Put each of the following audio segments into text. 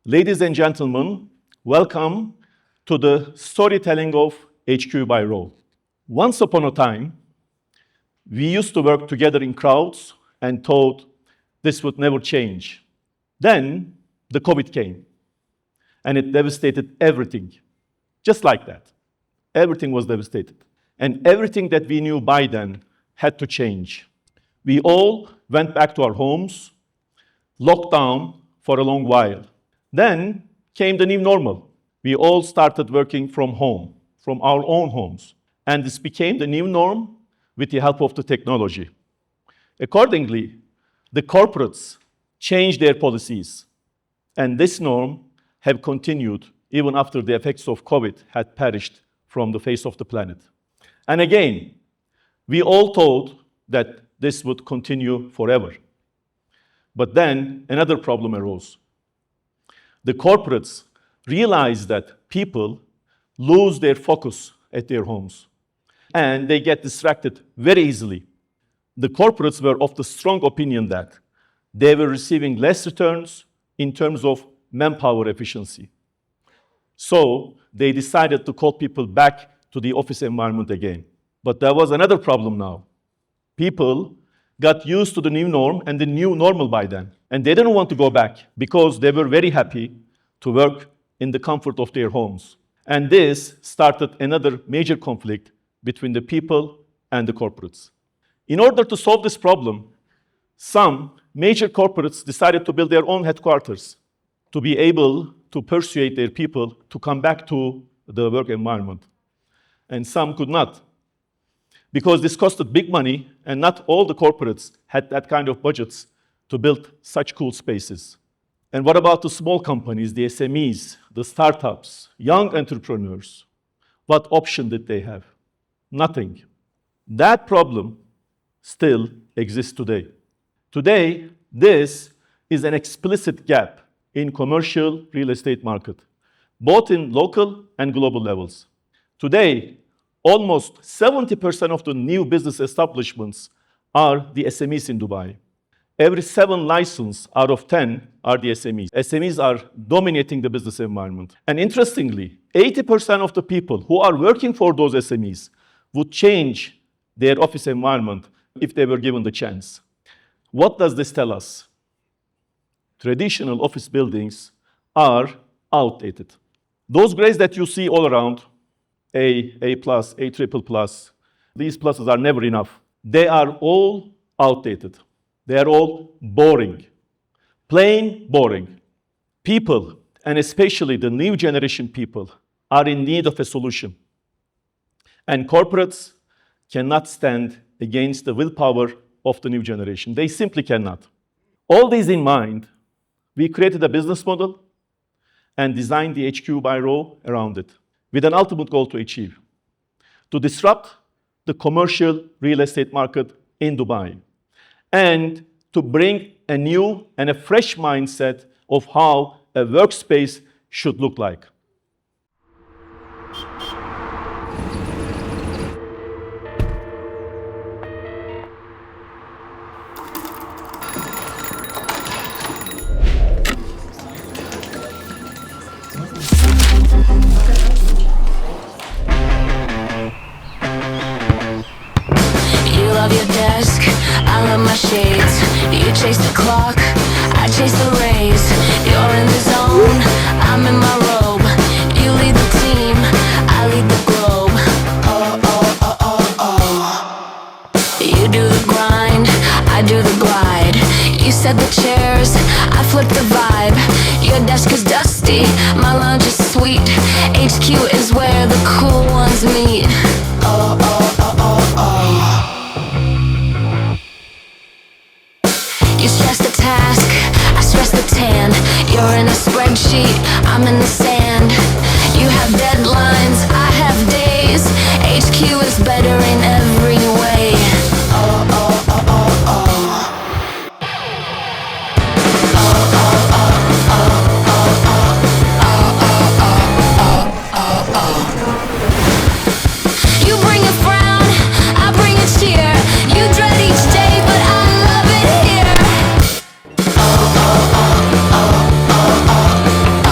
Ladies and gentlemen, welcome to the storytelling of HQ by Rove. Once upon a time, we used to work together in crowds and thought this would never change. Then the COVID came and it devastated everything. Just like that. Everything was devastated. And everything that we knew by then had to change. We all went back to our homes, locked down for a long while. Then came the new normal. We all started working from home, from our own homes. And this became the new norm with the help of the technology. Accordingly, the corporates changed their policies. And this norm have continued even after the effects of COVID had perished from the face of the planet. And again, we all thought that this would continue forever. But then another problem arose. The corporates realized that people lose their focus at their homes and they get distracted very easily. The corporates were of the strong opinion that they were receiving less returns in terms of manpower efficiency. So they decided to call people back to the office environment again. But there was another problem now. People got used to the new norm and the new normal by then. And they didn't want to go back because they were very happy to work in the comfort of their homes. And this started another major conflict between the people and the corporates. In order to solve this problem, some major corporates decided to build their own headquarters to be able to persuade their people to come back to the work environment. And some could not, because this costed big money, and not all the corporates had that kind of budgets to build such cool spaces. And what about the small companies, the SMEs, the startups, young entrepreneurs? What option did they have? Nothing. That problem still exists today. Today, this is an explicit gap in commercial real estate market, both in local and global levels. Today, almost 70% of the new business establishments are the SMEs in Dubai. Every 7 licenses out of 10 are the SMEs. SMEs are dominating the business environment. And interestingly, 80% of the people who are working for those SMEs would change their office environment if they were given the chance. What does this tell us? Traditional office buildings are outdated. Those grades that you see all around, A+, A+++, these pluses are never enough. They are all outdated. They are all boring, plain boring. People, and especially the new generation people, are in need of a solution. And corporates cannot stand against the willpower of the new generation. They simply cannot. All these in mind, we created a business model and designed the HQ by Rove around it, with an ultimate goal to achieve: to disrupt the commercial real estate market in Dubai, and to bring a new and a fresh mindset of how a workspace should look like. Shades. You chase the clock, I chase the rays. You're in the zone, I'm in my robe. You lead the team, I lead the globe. Oh, oh, oh, oh, oh. You do the grind, I do the glide. You set the chairs, I flip the vibe. Your desk is dusty, my lounge is sweet. HQ is where the cool ones meet. Oh, oh, oh, oh, oh. You stress the task, I stress the tan. You're in a spreadsheet, I'm in the sand. You have deadlines, I have days. HQ is better in every way. Oh, oh, oh, oh, oh. Oh, oh, oh, oh, oh, oh, oh, oh, oh, oh. You bring a frown, I bring a cheer. You dread each day, but I love it here. Oh, oh, oh, oh, oh, oh.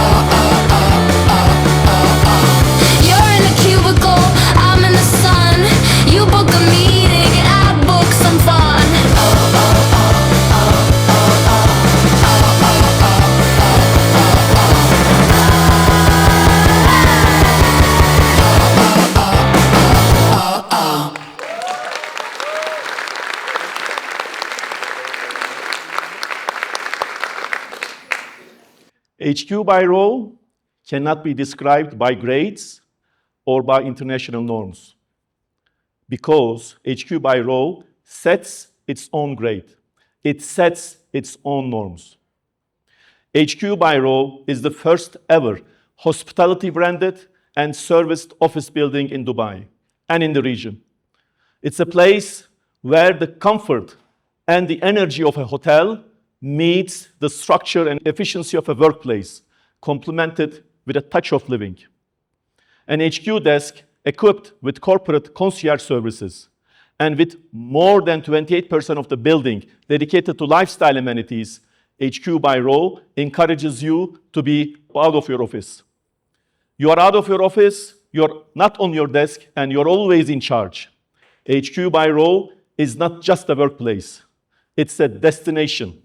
HQ by Rove cannot be described by grades or by international norms, because HQ by Rove sets its own grade. It sets its own norms. HQ by Rove is the first ever hospitality branded and serviced office building in Dubai and in the region. It's a place where the comfort and the energy of a hotel meets the structure and efficiency of a workplace, complemented with a touch of living. An HQ desk equipped with corporate concierge services and with more than 28% of the building dedicated to lifestyle amenities, HQ by Rove encourages you to be out of your office. You are out of your office, you're not on your desk, and you're always in charge. HQ by Rove is not just a workplace, it's a destination.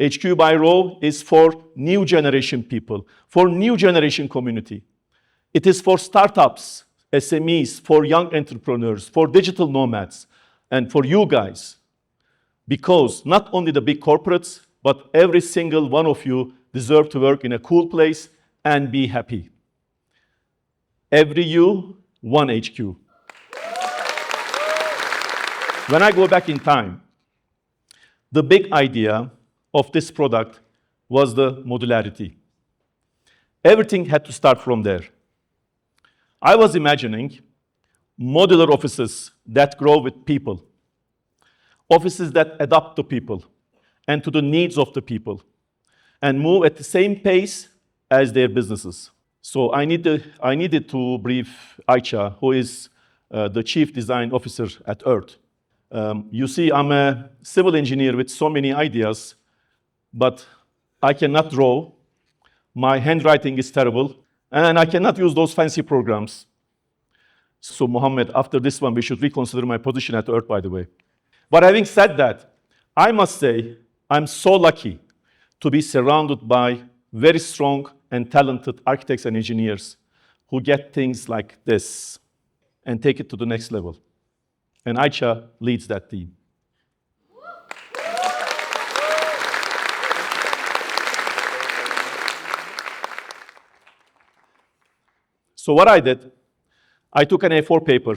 HQ by Rove is for new generation people, for new generation community. It is for startups, SMEs, for young entrepreneurs, for digital nomads, and for you guys. Because not only the big corporates, but every single one of you deserve to work in a cool place and be happy. Every you, one HQ. When I go back in time, the big idea of this product was the modularity. Everything had to start from there. I was imagining modular offices that grow with people, offices that adapt to people and to the needs of the people, and move at the same pace as their businesses. So I needed to brief Ayça, who is the Chief Design Officer at IRTH. You see, I'm a civil engineer with so many ideas, but I cannot draw. My handwriting is terrible, and I cannot use those fancy programs. So, Mohammed, after this one, we should reconsider my position at IRTH, by the way. But having said that, I must say, I'm so lucky to be surrounded by very strong and talented architects and engineers who get things like this and take it to the next level. And Ayça leads that team. So what I did, I took an A4 paper.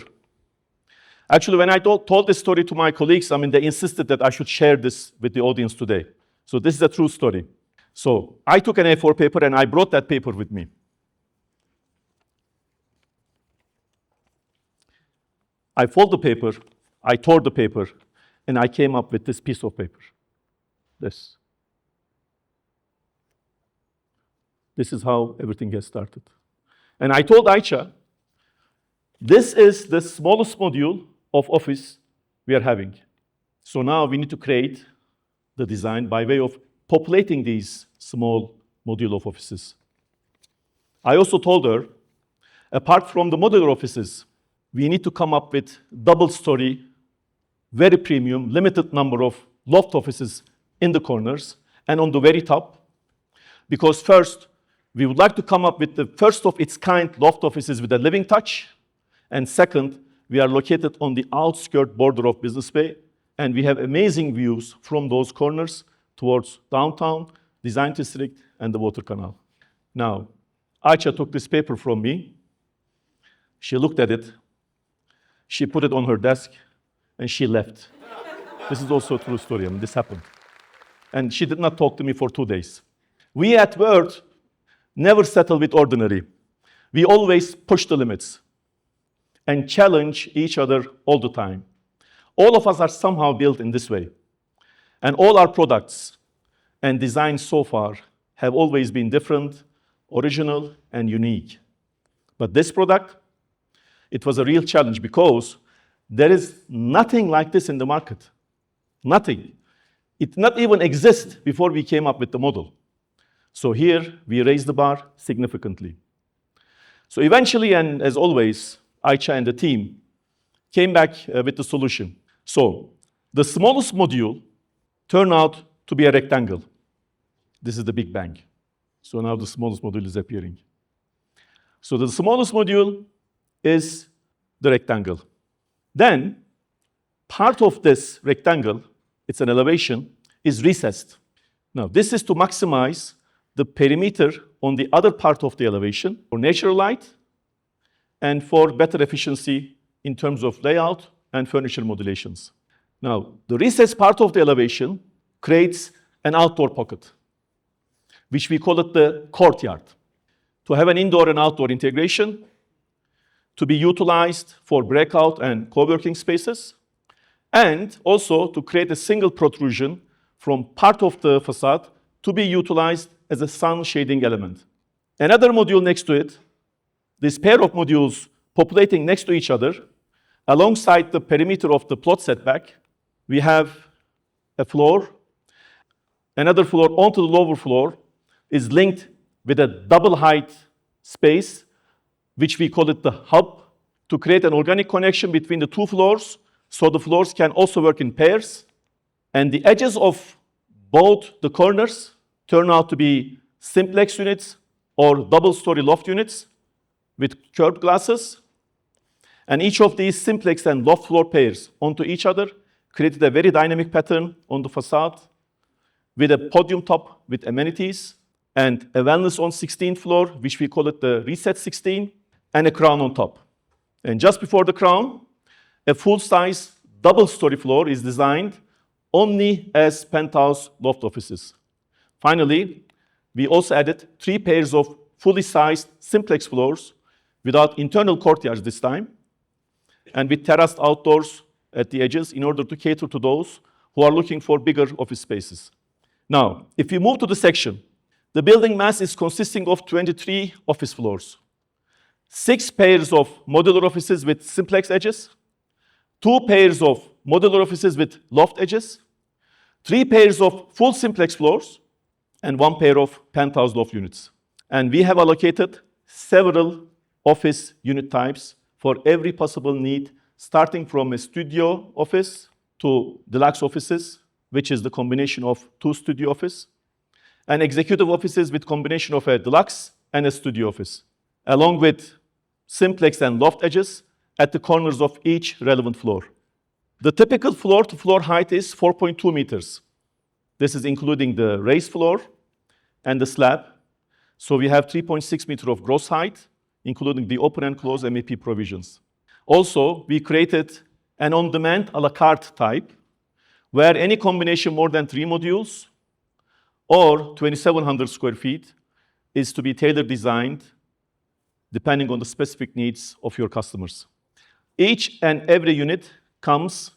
Actually, when I told this story to my colleagues, they insisted that I should share this with the audience today. So this is a true story. So I took an A4 paper and I brought that paper with me. I folded the paper, I tore the paper, and I came up with this piece of paper. This. This is how everything gets started. And I told Ayça, this is the smallest module of office we are having. So now we need to create the design by way of populating these small module of offices. I also told her, apart from the modular offices, we need to come up with double-story, very premium, limited number of loft offices in the corners and on the very top. Because first, we would like to come up with the first of its kind loft offices with a living touch. And second, we are located on the outskirt border of Business Bay, and we have amazing views from those corners towards downtown, Design District, and the Water Canal. Now, Ayça took this paper from me. She looked at it. She put it on her desk, and she left. This is also a true story. This happened. And she did not talk to me for 2 days. We at IRTH never settle with ordinary. We always push the limits and challenge each other all the time. All of us are somehow built in this way. And all our products and designs so far have always been different, original, and unique. But this product, it was a real challenge because there is nothing like this in the market. Nothing. It did not even exist before we came up with the model. So here, we raised the bar significantly. So eventually, and as always, Ayça and the team came back with the solution. So the smallest module turned out to be a rectangle. This is the Big Bang. So now the smallest module is appearing. So the smallest module is the rectangle. Then, part of this rectangle, it's an elevation, is recessed. Now, this is to maximize the perimeter on the other part of the elevation for natural light and for better efficiency in terms of layout and furniture modulations. Now, the recessed part of the elevation creates an outdoor pocket, which we call it the courtyard, to have an indoor and outdoor integration, to be utilized for breakout and co-working spaces, and also to create a single protrusion from part of the facade to be utilized as a sun shading element. Another module next to it, this pair of modules populating next to each other, alongside the perimeter of the plot setback, we have a floor. Another floor onto the lower floor is linked with a double height space, which we call it the hub, to create an organic connection between the two floors, so the floors can also work in pairs. And the edges of both the corners turn out to be simplex units or double-story loft units with curved glasses. And each of these simplex and loft floor pairs onto each other created a very dynamic pattern on the facade with a podium top with amenities and a wellness on 16th floor, which we call it the Reset 16, and a crown on top. And just before the crown, a full-size double-story floor is designed only as penthouse loft offices. Finally, we also added 3 pairs of fully sized simplex floors without internal courtyards this time, and with terraced outdoors at the edges in order to cater to those who are looking for bigger office spaces. Now, if we move to the section, the building mass is consisting of 23 office floors, 6 pairs of modular offices with simplex edges, 2 pairs of modular offices with loft edges, 3 pairs of full simplex floors, and 1 pair of penthouse loft units. And we have allocated several office unit types for every possible need, starting from a studio office to deluxe offices, which is the combination of 2 studio offices, and executive offices with combination of a deluxe and a studio office, along with simplex and loft edges at the corners of each relevant floor. The typical floor-to-floor height is 4.2 meters. This is including the raised floor and the slab. So we have 3.6 meters of gross height, including the open and closed MEP provisions. Also, we created an on-demand a la carte type, where any combination more than 3 modules or 2,700 square feet is to be tailor designed depending on the specific needs of your customers. Each and every unit comes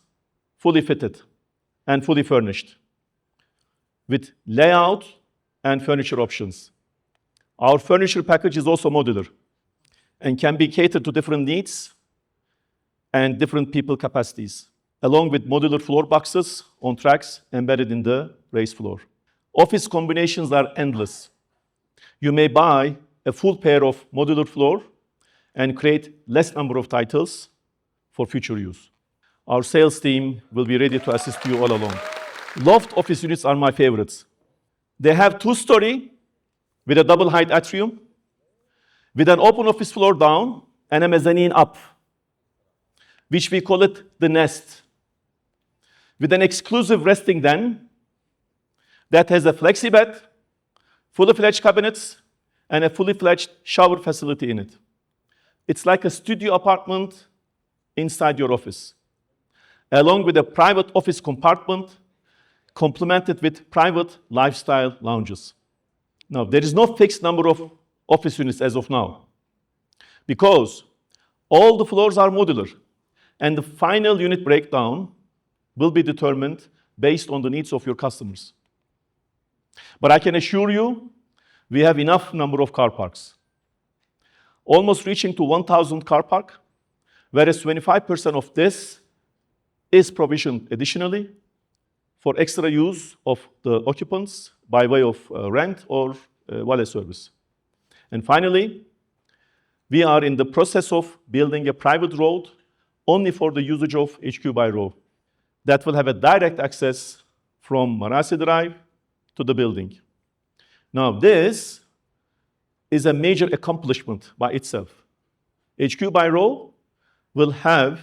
fully fitted and fully furnished with layout and furniture options. Our furniture package is also modular and can be catered to different needs and different people capacities, along with modular floor boxes on tracks embedded in the raised floor. Office combinations are endless. You may buy a full pair of modular floor and create less number of titles for future use. Our sales team will be ready to assist you all along. Loft office units are my favorites. They have 2-story with a double height atrium, with an open office floor down and a mezzanine up, which we call it the nest, with an exclusive resting den that has a flexi bed, fully fledged cabinets, and a fully fledged shower facility in it. It's like a studio apartment inside your office, along with a private office compartment complemented with private lifestyle lounges. Now, there is no fixed number of office units as of now, because all the floors are modular, and the final unit breakdown will be determined based on the needs of your customers. But I can assure you, we have enough number of car parks, almost reaching to 1,000 car park, whereas 25% of this is provisioned additionally for extra use of the occupants by way of rent or valet service. And finally, we are in the process of building a private road only for the usage of HQ by Rove that will have a direct access from Marasi Drive to the building. Now, this is a major accomplishment by itself. HQ by Rove will have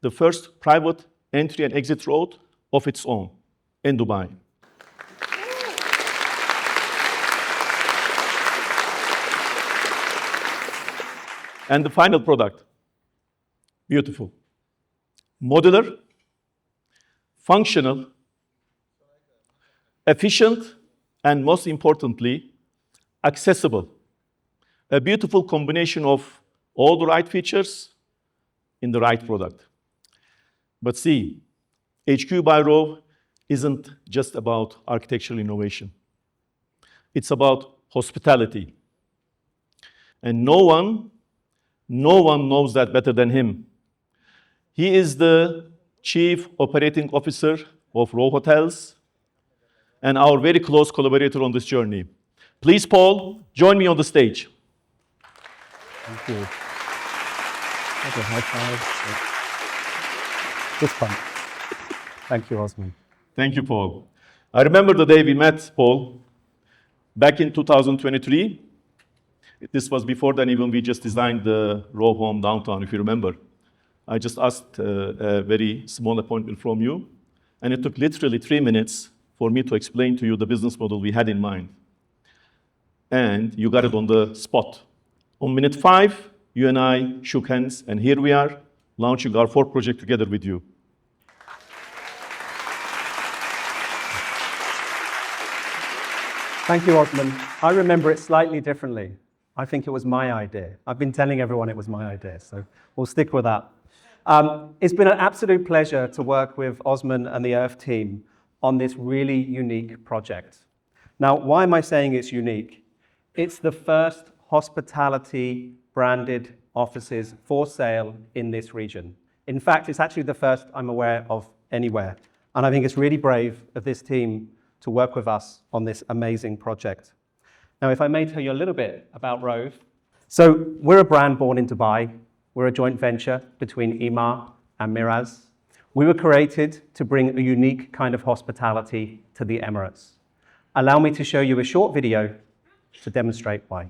the first private entry and exit road of its own in Dubai. And the final product, beautiful. Modular, functional, efficient, and most importantly, accessible. A beautiful combination of all the right features in the right product. But see, HQ by Rove isn't just about architectural innovation. It's about hospitality. And no one knows that better than him. He is the Chief Operating Officer of Rove Hotels and our very close collaborator on this journey. Please, Paul, join me on the stage. Thank you. That's a high five. This fun. Thank you, Osman. Thank you, Paul. I remember the day we met, Paul, back in 2023. This was before then even we just designed the Rove home downtown, if you remember. I just asked a very small appointment from you, and it took literally 3 minutes for me to explain to you the business model we had in mind. And you got it on the spot. On minute 5, you and I shook hands, and here we are, launching our 4th project together with you. Thank you, Osman. I remember it slightly differently. I think it was my idea. I've been telling everyone it was my idea, so we'll stick with that. It's been an absolute pleasure to work with Osman and the IRTH team on this really unique project. Now, why am I saying it's unique? It's the first hospitality branded offices for sale in this region. In fact, it's actually the first I'm aware of anywhere. And I think it's really brave of this team to work with us on this amazing project. Now, if I may tell you a little bit about Rove. So we're a brand born in Dubai. We're a joint venture between Emaar and Miraz. We were created to bring a unique kind of hospitality to the Emirates. Allow me to show you a short video to demonstrate why.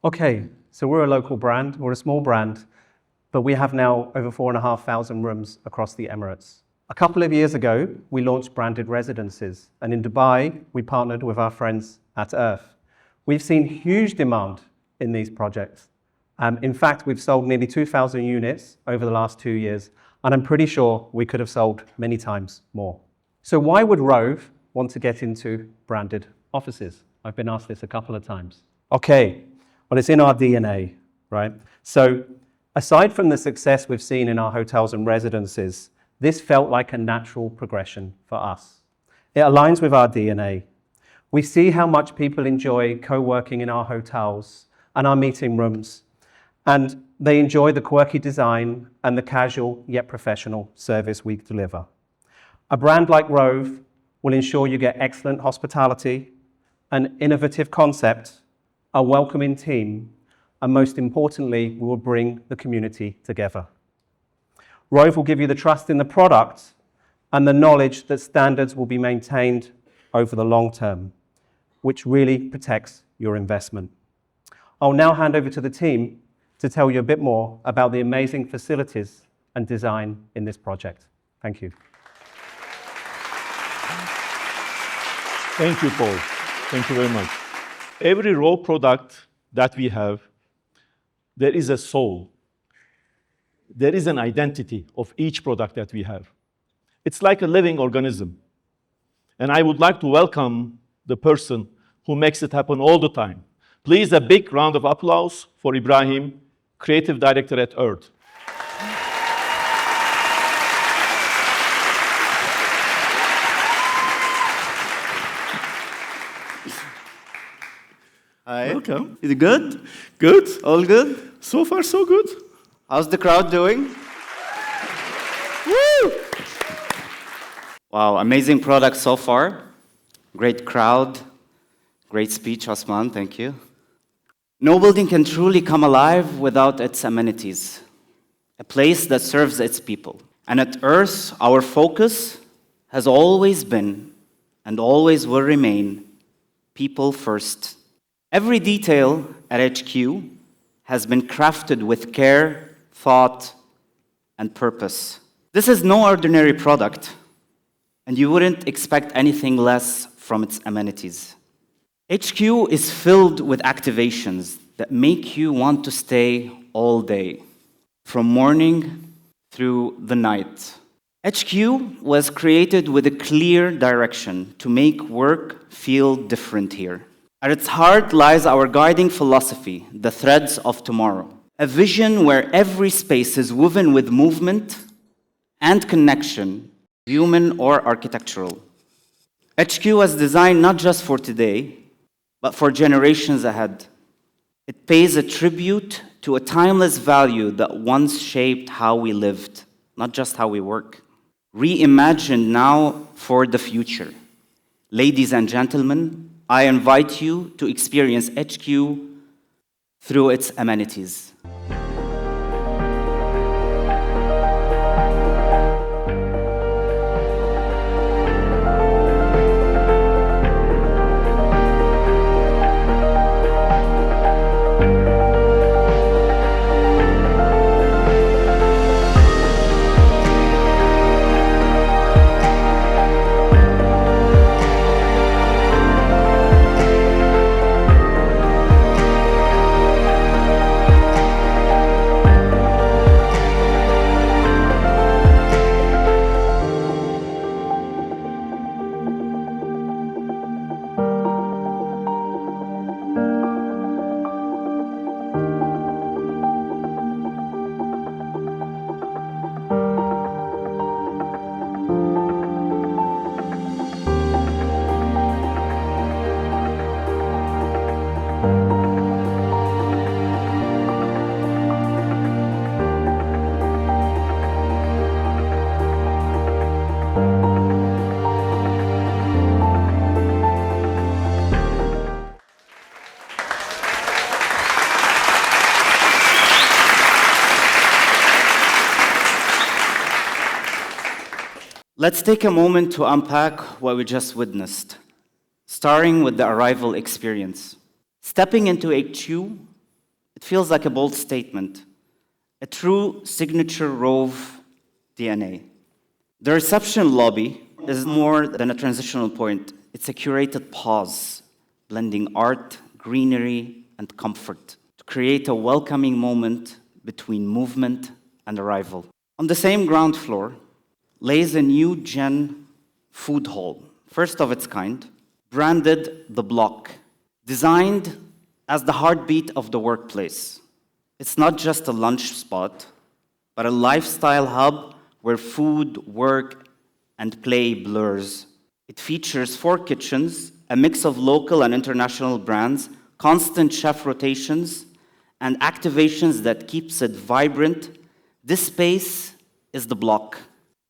Okay, so we're a local brand, we're a small brand, but we have now over 4,500 rooms across the Emirates. A couple of years ago, we launched branded residences, and in Dubai, we partnered with our friends at IRTH. We've seen huge demand in these projects. In fact, we've sold nearly 2,000 units over the last 2 years, and I'm pretty sure we could have sold many times more. So why would Rove want to get into branded offices? I've been asked this a couple of times. Okay. Well, it's in our DNA, right? So aside from the success we've seen in our hotels and residences, this felt like a natural progression for us. It aligns with our DNA. We see how much people enjoy co-working in our hotels and our meeting rooms, and they enjoy the quirky design and the casual yet professional service we deliver. A brand like Rove will ensure you get excellent hospitality, an innovative concept, a welcoming team, and most importantly, we will bring the community together. Rove will give you the trust in the product and the knowledge that standards will be maintained over the long term. which really protects your investment. I'll now hand over to the team to tell you a bit more about the amazing facilities and design in this project. Thank you. Thank you, Paul. Thank you very much. Every Rove product that we have, there is a soul. There is an identity of each product that we have. It's like a living organism. And I would like to welcome the person who makes it happen all the time. Please, a big round of applause for Ibrahim, Creative Director at IRTH. Hi. Welcome. Is it good? Good. All good? So far, so good. How's the crowd doing? Woo! Wow, amazing product so far. Great crowd. Great speech, Osman, thank you. No building can truly come alive without its amenities. A place that serves its people. And at IRTH, our focus has always been, and always will remain, people first. Every detail at HQ has been crafted with care, thought, and purpose. This is no ordinary product, and you wouldn't expect anything less from its amenities. HQ is filled with activations that make you want to stay all day, from morning through the night. HQ was created with a clear direction to make work feel different here. At its heart lies our guiding philosophy, the threads of tomorrow. A vision where every space is woven with movement and connection, human or architectural. HQ was designed not just for today, but for generations ahead. It pays a tribute to a timeless value that once shaped how we lived, not just how we work. Reimagined now for the future. Ladies and gentlemen, I invite you to experience HQ through its amenities. Let's take a moment to unpack what we just witnessed, starting with the arrival experience. Stepping into HQ, it feels like a bold statement, a true signature Rove DNA. The reception lobby is more than a transitional point. It's a curated pause, blending art, greenery, and comfort to create a welcoming moment between movement and arrival. On the same ground floor lays a new gen food hall, first of its kind, branded The Block, designed as the heartbeat of the workplace. It's not just a lunch spot, but a lifestyle hub where food, work, and play blurs. It features 4 kitchens, a mix of local and international brands, constant chef rotations, and activations that keeps it vibrant. This space is The Block,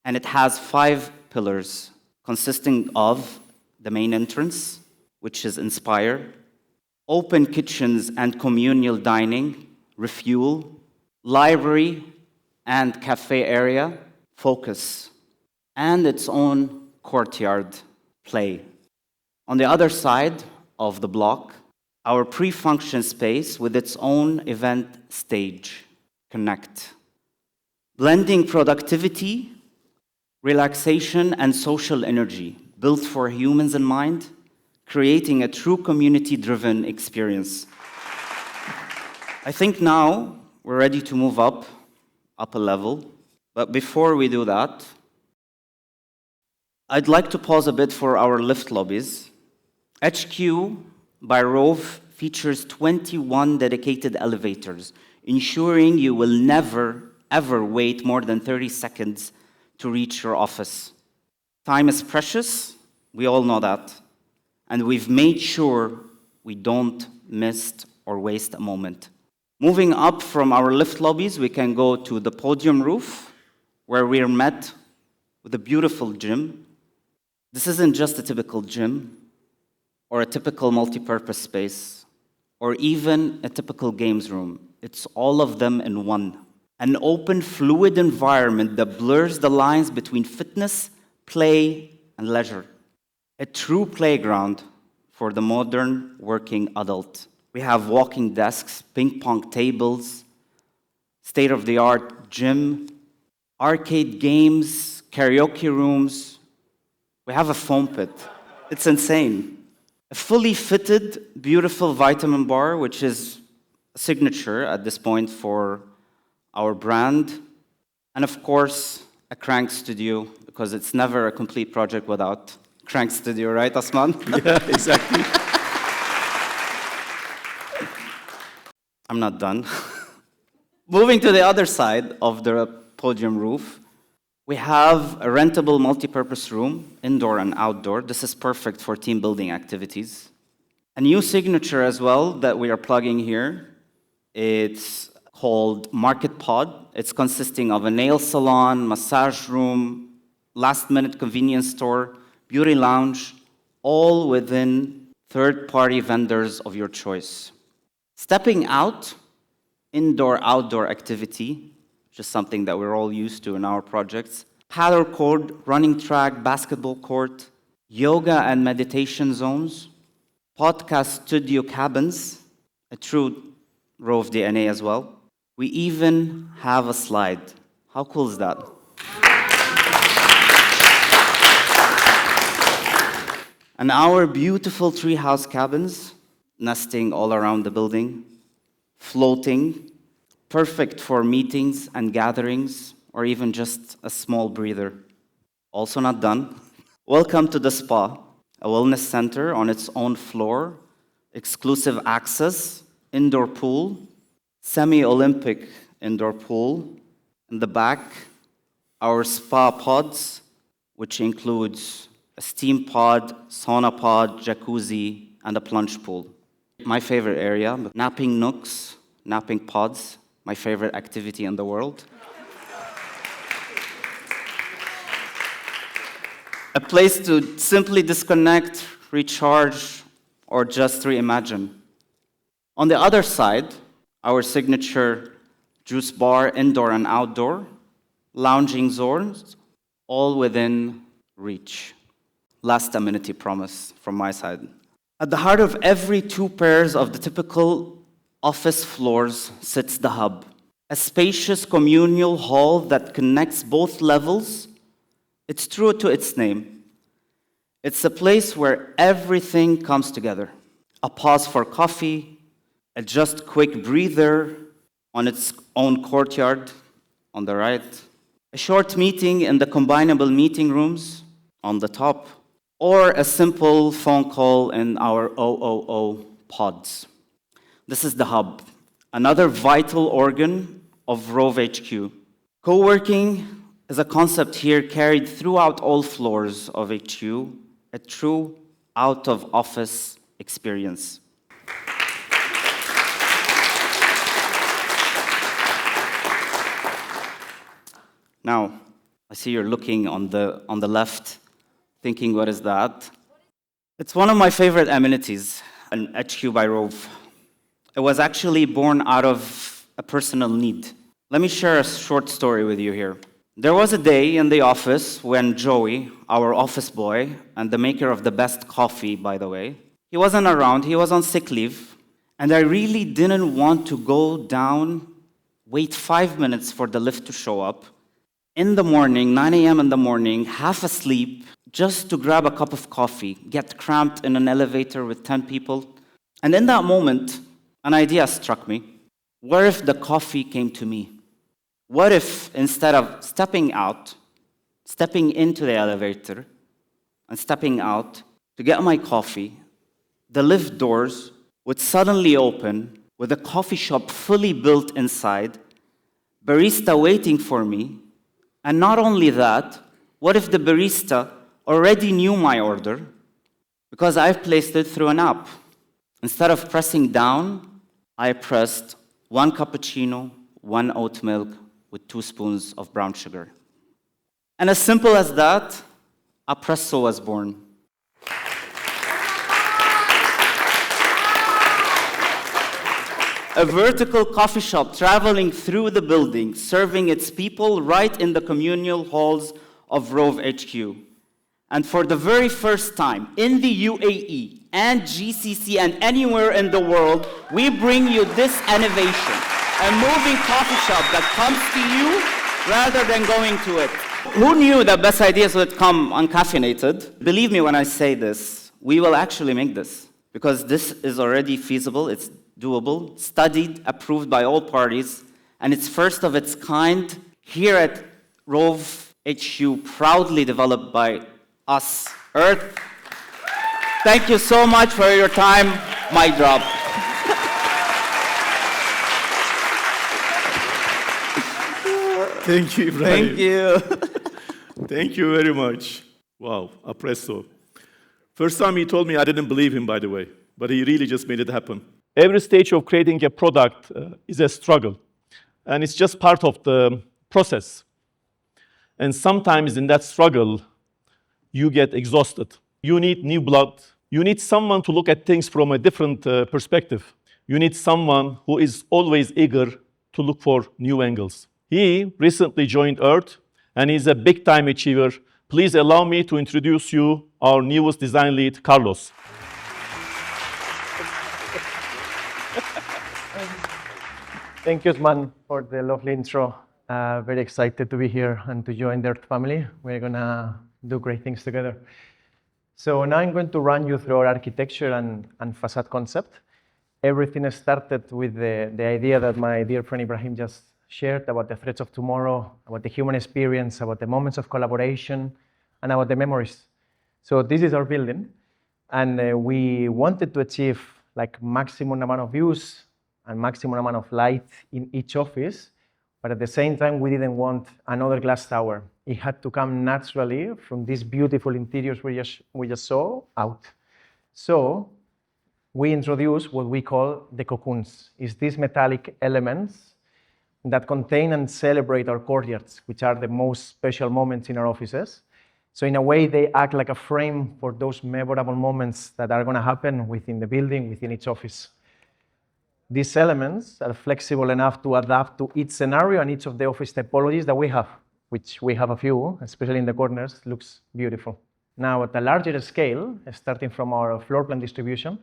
and it has 5 pillars, consisting of the main entrance, which is Inspire, open kitchens and communal dining, Refuel, library and cafe area, Focus, and its own courtyard, Play. On the other side, of the block, our pre-function space with its own event stage, Connect. Blending productivity, relaxation, and social energy, built for humans in mind, creating a true community-driven experience. I think now we're ready to move up a level, but before we do that, I'd like to pause a bit for our lift lobbies. HQ by Rove features 21 dedicated elevators, ensuring you will never, ever wait more than 30 seconds to reach your office. Time is precious, we all know that, and we've made sure we don't miss or waste a moment. Moving up from our lift lobbies, we can go to the podium roof, where we're met with a beautiful gym. This isn't just a typical gym, or a typical multi-purpose space, or even a typical games room. It's all of them in one. An open, fluid environment that blurs the lines between fitness, play, and leisure. A true playground for the modern working adult. We have walking desks, ping pong tables, state-of-the-art gym, arcade games, karaoke rooms. We have a foam pit. It's insane. A fully fitted, beautiful vitamin bar, which is a signature at this point for our brand. And of course, a crank studio, because it's never a complete project without crank studio, right, Osman? Yeah, exactly. I'm not done. Moving to the other side of the podium roof, we have a rentable multi-purpose room, indoor and outdoor. This is perfect for team building activities. A new signature as well that we are plugging here. It's called Market Pod. It's consisting of a nail salon, massage room, last-minute convenience store, beauty lounge, all within third-party vendors of your choice. Stepping out, indoor-outdoor activity, which is something that we're all used to in our projects. Paddle court, running track, basketball court, yoga and meditation zones, podcast studio cabins, a true Rove DNA as well. We even have a slide. How cool is that? And our beautiful treehouse cabins, nesting all around the building, floating, perfect for meetings and gatherings, or even just a small breather. Also not done. Welcome to the spa, a wellness center on its own floor, exclusive access, indoor pool, semi-Olympic indoor pool. In the back, our spa pods, which includes a steam pod, sauna pod, jacuzzi, and a plunge pool. My favorite area, napping nooks, napping pods, my favorite activity in the world. A place to simply disconnect, recharge, or just reimagine. On the other side, our signature juice bar, indoor and outdoor, lounging zones, all within reach. Last amenity promise from my side. At the heart of every two pairs of the typical office floors sits the hub, a spacious communal hall that connects both levels. It's true to its name. It's a place where everything comes together. A pause for coffee, a just quick breather on its own courtyard on the right, a short meeting in the combinable meeting rooms on the top, or a simple phone call in our OOO pods. This is the hub, another vital organ of Rove HQ. Co-working is a concept here carried throughout all floors of HQ, a true out-of-office experience. Now, I see you're looking on the left, thinking, what is that? It's one of my favorite amenities, an HQ by Rove. It was actually born out of a personal need. Let me share a short story with you here. There was a day in the office when Joey, our office boy, and the maker of the best coffee, by the way, He wasn't around, he was on sick leave, and I really didn't want to go down, wait 5 minutes for the lift to show up, in the morning, 9 a.m. in the morning, half asleep, just to grab a cup of coffee, get cramped in an elevator with 10 people. And in that moment, an idea struck me. What if the coffee came to me? What if instead of stepping into the elevator and stepping out to get my coffee, the lift doors would suddenly open with a coffee shop fully built inside, barista waiting for me, and not only that, what if the barista already knew my order because I've placed it through an app? Instead of pressing down, I pressed 1 cappuccino, 1 oat milk with 2 spoons of brown sugar. And as simple as that, Espresso was born. A vertical coffee shop traveling through the building, serving its people right in the communal halls of Rove HQ. And for the very first time in the UAE and GCC and anywhere in the world, we bring you this innovation, a moving coffee shop that comes to you rather than going to it. Who knew that best ideas would come uncaffeinated? Believe me when I say this, we will actually make this, because this is already feasible, it's doable, studied, approved by all parties, and it's first of its kind here at Rove HQ, proudly developed by us, Earth. Thank you so much for your time. Mic drop. Thank you, Ibrahim. Thank you. Thank you very much. Wow, Espresso. First time he told me, I didn't believe him, by the way, but he really just made it happen. Every stage of creating a product is a struggle, and it's just part of the process. And sometimes in that struggle, you get exhausted. You need new blood. You need someone to look at things from a different perspective. You need someone who is always eager to look for new angles. He recently joined Earth, and he's a big-time achiever. Please allow me to introduce you our newest design lead, Carlos. Thank you, Usman, for the lovely intro. Very excited to be here and to join the Earth family. We're going to do great things together. So now I'm going to run you through our architecture and facade concept. Everything started with the idea that my dear friend Ibrahim just shared about the threats of tomorrow, about the human experience, about the moments of collaboration, and about the memories. So this is our building, and we wanted to achieve like maximum amount of views and maximum amount of light in each office, but at the same time, we didn't want another glass tower. It had to come naturally from these beautiful interiors we just saw out. So we introduced what we call the cocoons. It's these metallic elements that contain and celebrate our courtyards, which are the most special moments in our offices. So in a way, they act like a frame for those memorable moments that are going to happen within the building, within each office. These elements are flexible enough to adapt to each scenario and each of the office typologies that we have, which we have a few, especially in the corners, looks beautiful. Now, at a larger scale, starting from our floor plan distribution,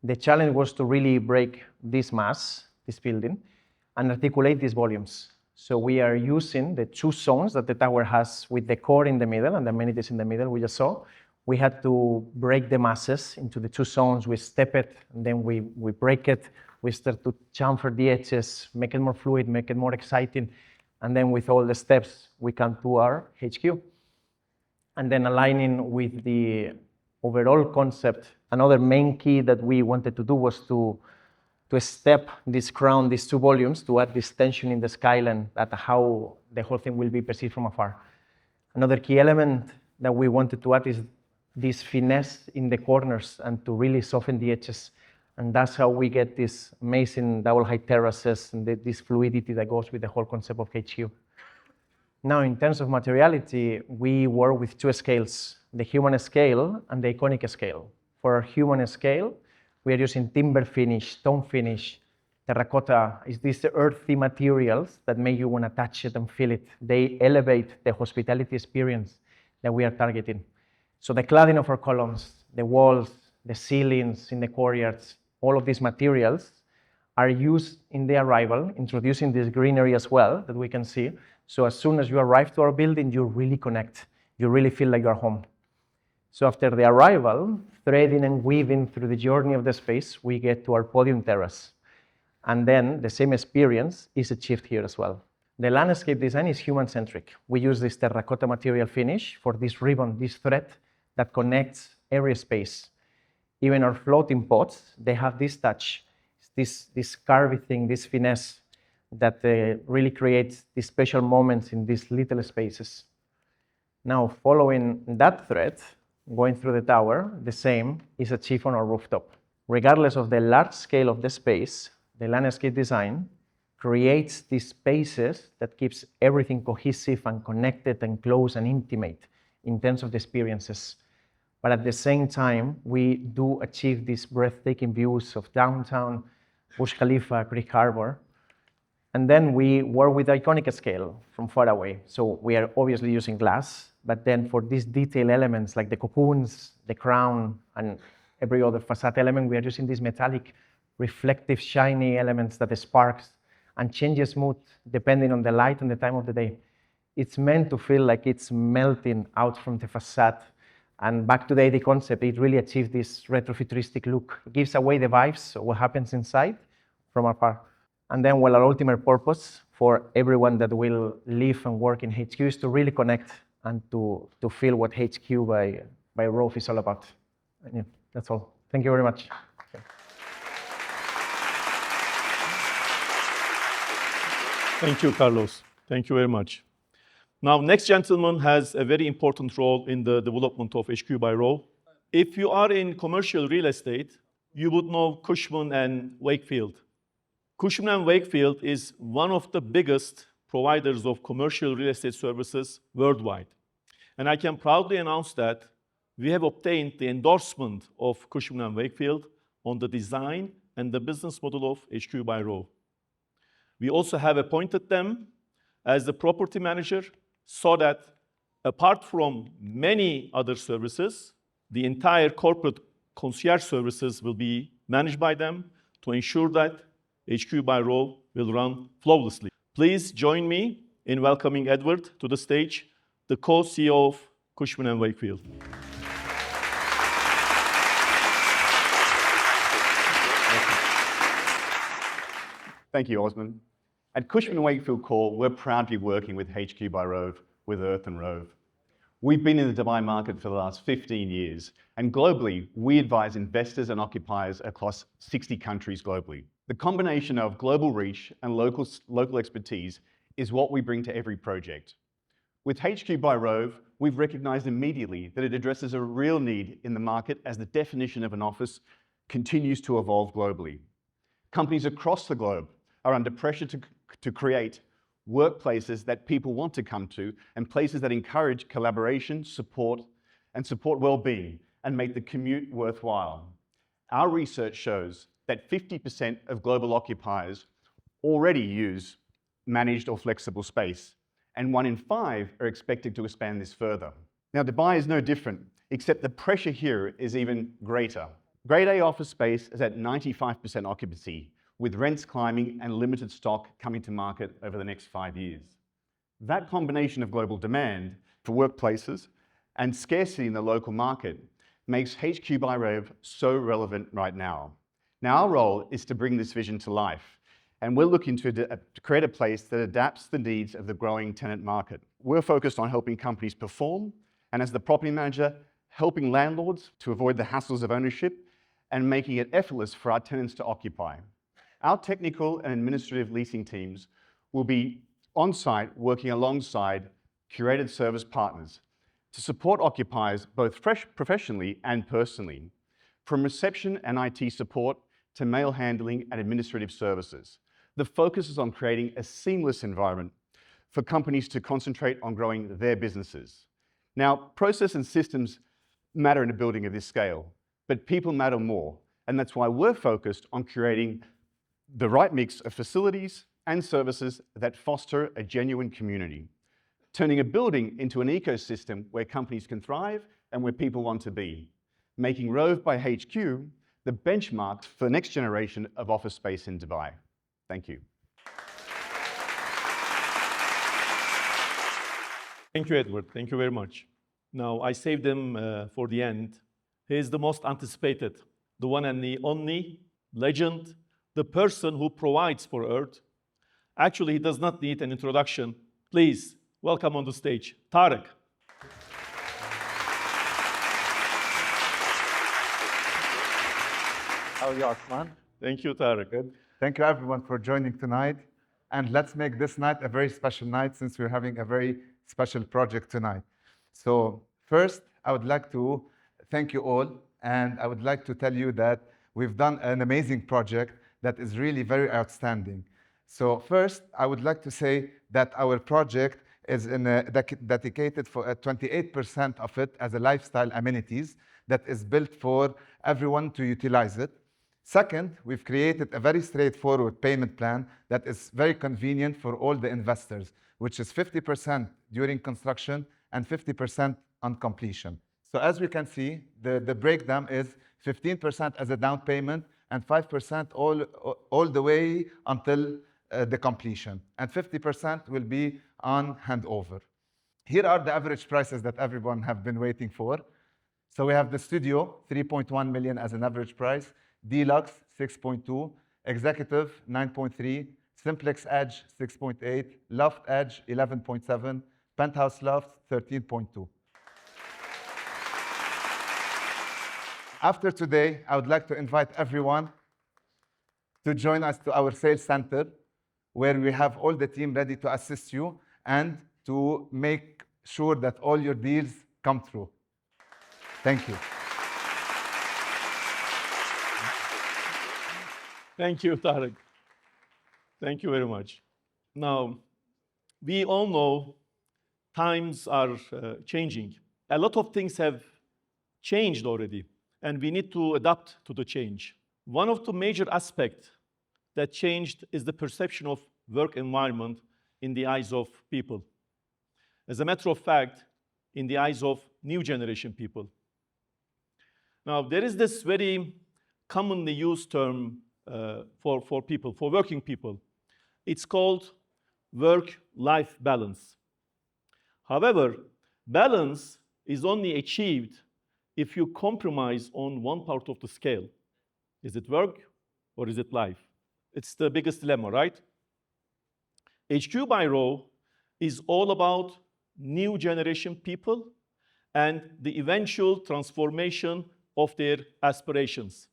the challenge was to really break this mass, this building, and articulate these volumes. So we are using the 2 zones that the tower has with the core in the middle and the amenities in the middle we just saw. We had to break the masses into the 2 zones. We step it, and then we break it. We start to chamfer the edges, make it more fluid, make it more exciting. And then with all the steps, we come to our HQ. And then aligning with the overall concept, another main key that we wanted to do was to step this crown, these 2 volumes, to add this tension in the skyline, at how the whole thing will be perceived from afar. Another key element that we wanted to add is this finesse in the corners and to really soften the edges. And that's how we get these amazing double height terraces and this fluidity that goes with the whole concept of HQ. Now, in terms of materiality, we work with 2 scales, the human scale and the iconic scale. For our human scale, we are using timber finish, stone finish, terracotta. It's these earthy materials that make you want to touch it and feel it. They elevate the hospitality experience that we are targeting. So the cladding of our columns, the walls, the ceilings in the courtyards, all of these materials are used in the arrival, introducing this greenery as well that we can see. So as soon as you arrive to our building, you really connect. You really feel like you're home. So after the arrival, threading and weaving through the journey of the space, we get to our podium terrace. And then the same experience is achieved here as well. The landscape design is human-centric. We use this terracotta material finish for this ribbon, this thread that connects every space. Even our floating pots, they have this touch, this curvy thing, this finesse that really creates these special moments in these little spaces. Now, following that thread, going through the tower, the same is achieved on our rooftop. Regardless of the large scale of the space, the landscape design creates these spaces that keeps everything cohesive and connected and close and intimate in terms of the experiences. But at the same time, we do achieve these breathtaking views of downtown, Burj Khalifa, Greek Harbor. And then we work with iconic scale from far away. So we are obviously using glass, but then for these detail elements like the cocoons, the crown, and every other facade element, we are using these metallic, reflective, shiny elements that sparks and changes mood depending on the light and the time of the day. It's meant to feel like it's melting out from the facade. And back to the 80 concept, it really achieved this retrofuturistic look. It gives away the vibes of what happens inside from afar. And then, well, our ultimate purpose for everyone that will live and work in HQ is to really connect and to feel what HQ by Rove is all about. And yeah, that's all. Thank you very much. Thank you, Carlos. Thank you very much. Now, next gentleman has a very important role in the development of HQ by Rove. If you are in commercial real estate, you would know Cushman and Wakefield. Cushman and Wakefield is one of the biggest providers of commercial real estate services worldwide. And I can proudly announce that we have obtained the endorsement of Cushman and Wakefield on the design and the business model of HQ by Rove. We also have appointed them as the property manager so that apart from many other services, the entire corporate concierge services will be managed by them to ensure that HQ by Rove will run flawlessly. Please join me in welcoming Edward to the stage, the co-CEO of Cushman and Wakefield. Thank you, Osman. At Cushman & Wakefield Core, we're proud to be working with HQ by Rove, with Earth and Rove. We've been in the Dubai market for the last 15 years, and globally, we advise investors and occupiers across 60 countries globally. The combination of global reach and local expertise is what we bring to every project. With HQ by Rove, we've recognized immediately that it addresses a real need in the market as the definition of an office continues to evolve globally. Companies across the globe are under pressure to create workplaces that people want to come to and places that encourage collaboration, support well-being and make the commute worthwhile. Our research shows that 50% of global occupiers already use managed or flexible space, and 1 in 5 are expected to expand this further. Now, Dubai is no different, except the pressure here is even greater. Grade A office space is at 95% occupancy, with rents climbing and limited stock coming to market over the next 5 years. That combination of global demand for workplaces and scarcity in the local market makes HQ by Rove so relevant right now. Now, our role is to bring this vision to life, and we're looking to create a place that adapts the needs of the growing tenant market. We're focused on helping companies perform, and as the property manager, helping landlords to avoid the hassles of ownership and making it effortless for our tenants to occupy. Our technical and administrative leasing teams will be on-site working alongside curated service partners to support occupiers both professionally and personally, from reception and IT support to mail handling and administrative services. The focus is on creating a seamless environment for companies to concentrate on growing their businesses. Now, process and systems matter in a building of this scale, but people matter more, and that's why we're focused on creating the right mix of facilities and services that foster a genuine community, turning a building into an ecosystem where companies can thrive and where people want to be, making Rove by HQ the benchmark for the next generation of office space in Dubai. Thank you. Thank you, Edward. Thank you very much. Now, I saved him for the end. He is the most anticipated, the one and the only legend, the person who provides for Earth. Actually, he does not need an introduction. Please, welcome on the stage, Tarek. How are you, Osman? Thank you, Tarek. Good. Thank you, everyone, for joining tonight. And let's make this night a very special night since we're having a very special project tonight. So first, I would like to thank you all. And I would like to tell you that we've done an amazing project that is really very outstanding. So first, I would like to say that our project is dedicated for 28% of it as a lifestyle amenities that is built for everyone to utilize it. Second, we've created a very straightforward payment plan that is very convenient for all the investors, which is 50% during construction and 50% on completion. So as we can see, the breakdown is 15% as a down payment and 5% all the way until the completion. And 50% will be on handover. Here are the average prices that everyone have been waiting for. So we have the studio, 3.1 million as an average price, Deluxe, 6.2, Executive, 9.3, Simplex Edge, 6.8, Loft Edge, 11.7, Penthouse Loft, 13.2. After today, I would like to invite everyone to join us to our sales center, where we have all the team ready to assist you and to make sure that all your deals come through. Thank you. Thank you, Tarek. Thank you very much. Now, we all know times are changing. A lot of things have changed already, and we need to adapt to the change. One of the major aspects that changed is the perception of work environment in the eyes of people. As a matter of fact, in the eyes of new generation people. Now, there is this very commonly used term for people, for working people. It's called work-life balance. However, balance is only achieved if you compromise on one part of the scale. Is it work or is it life? It's the biggest dilemma, right? HQ by Rove is all about new generation people and the eventual transformation of their aspirations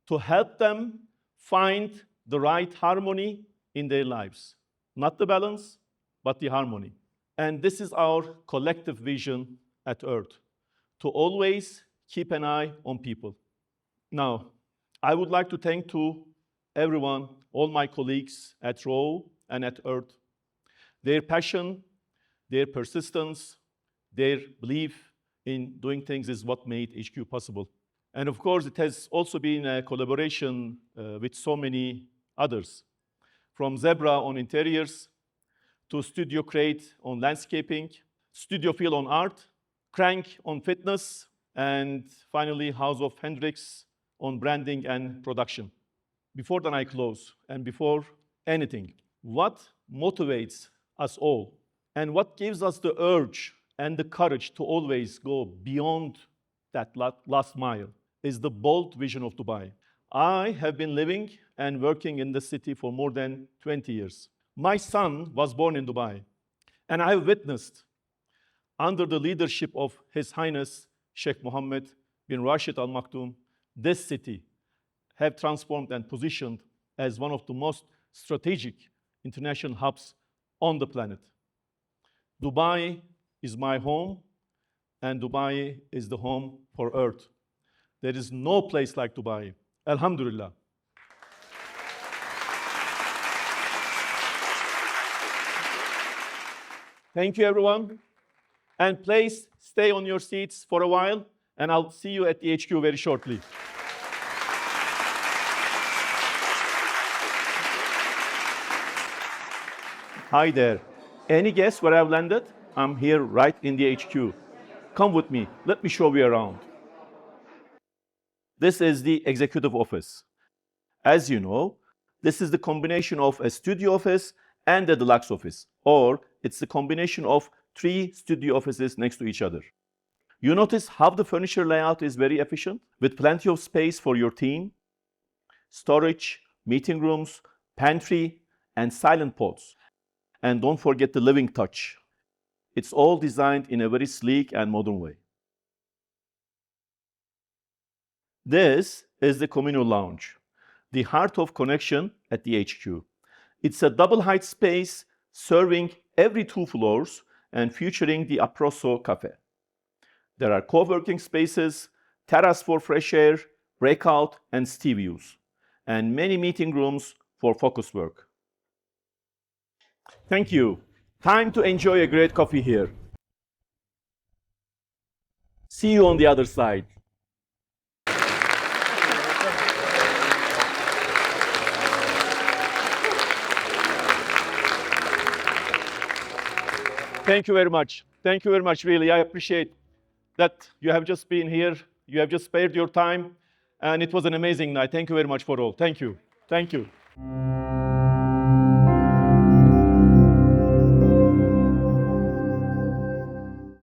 to help them find the right harmony in their lives. Not the balance, but the harmony. And this is our collective vision at Earth, to always keep an eye on people. Now, I would like to thank to everyone, all my colleagues at Rove and at Earth. Their passion, their persistence, their belief in doing things is what made HQ possible. And of course, it has also been a collaboration with so many others, from Zebra on interiors, to Studio Crate on landscaping, Studio Feel on art, Crank on fitness, and finally, House of Hendrix on branding and production. Before then I close, and before anything, what motivates us all, and what gives us the urge and the courage to always go beyond that last mile is the bold vision of Dubai. I have been living and working in the city for more than 20 years. My son was born in Dubai, and I have witnessed, under the leadership of His Highness Sheikh Mohammed bin Rashid Al Maktoum, this city have transformed and positioned as one of the most strategic international hubs on the planet. Dubai is my home, and Dubai is the home for Earth. There is no place like Dubai. Alhamdulillah. Thank you, everyone. And please stay on your seats for a while, and I'll see you at the HQ very shortly. Hi there. Any guess where I've landed? I'm here right in the HQ. Come with me. Let me show you around. This is the executive office. As you know, this is the combination of a studio office and a deluxe office, or it's the combination of 3 studio offices next to each other. You notice how the furniture layout is very efficient, with plenty of space for your team, storage, meeting rooms, pantry, and silent pods. And don't forget the living touch. It's all designed in a very sleek and modern way. This is the communal lounge, the heart of connection at the HQ. It's a double-height space serving every 2 floors and featuring the Aproso Cafe. There are co-working spaces, terrace for fresh air, breakout and tea views, and many meeting rooms for focus work. Thank you. Time to enjoy a great coffee here. See you on the other side. Thank you very much. Thank you very much, really. I appreciate that you have just been here. You have just spared your time, and it was an amazing night. Thank you very much for all. Thank you. Thank you.